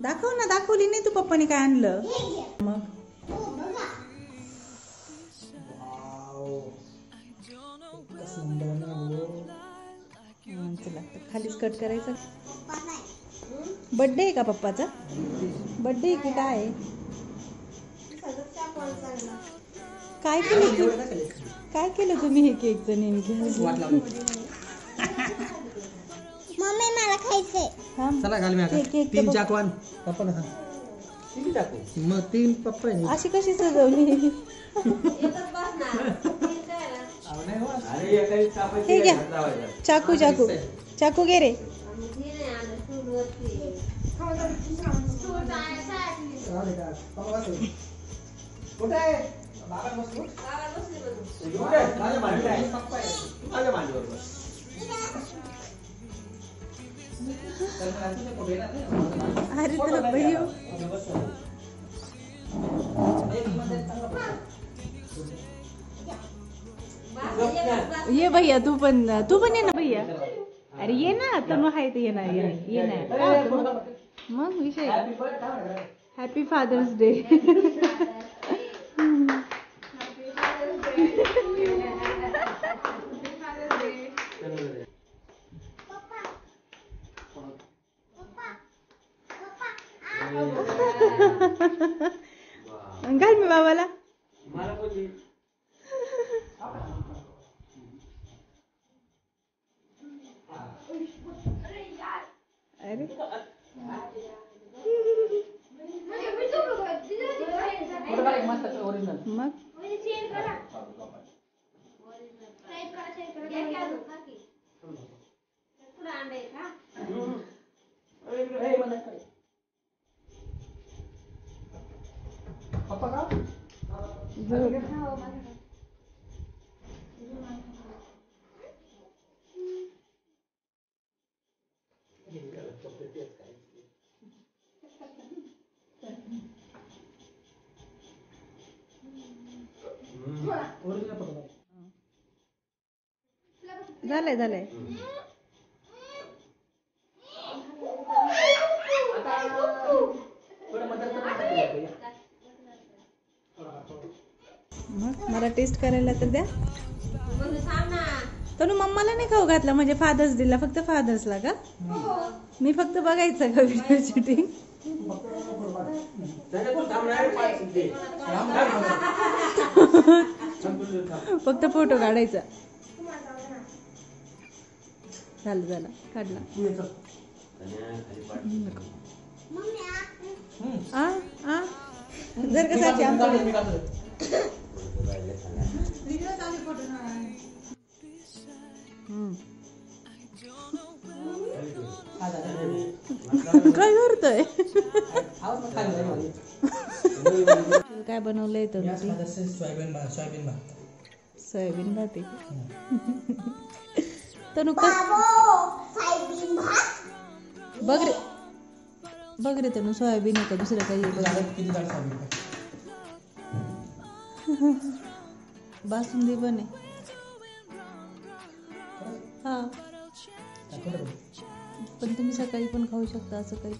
दाखव ना, दाखवली नाही तू पप्पाने काय आणलं मग. चला खालीच कट करायचं. बर्थडे आहे का पप्पाचा? बर्थडे आहे की काय? काय केलं तू? काय केलं तुम्ही हे केकचं नेमकी? मम्मी मला खायचंय. चला घाल मी आता. 3 चाकू आण. पप्पा ना. 3 चाकू. मग 3 पप्पा आहे. अशी कशी सजवली? हे घ्या चाकू, चाकू चाकू घे रे. अरे तुला भैया ये भैया, तू पण ये ना भैया. अरे ये ना, तनु आहे ते येणार, ये ना मग विषय. Happy Father's Day. घाल मी बाबाला. अरे मग झालंय झालंय. मग मला टेस्ट करायला तर द्या. तनु मम्माला नाही खाऊ घातला म्हणजे फादर्स डेला फक्त फादर्सला का? मी फक्त बघायचं का व्हिडिओ शूटिंग? फक्त फोटो काढायचा. झालं झालं काढला. जर कसा काय करतोय? काय बनवलंय तर? सोयाबीन भात आहे. तनु बघ रे, बघ रे तनु, सोयाबीन आहे का दुसरं काही? बासुंदी पण आहे. हा पण तुम्ही सकाळी पण खाऊ शकता असं काही.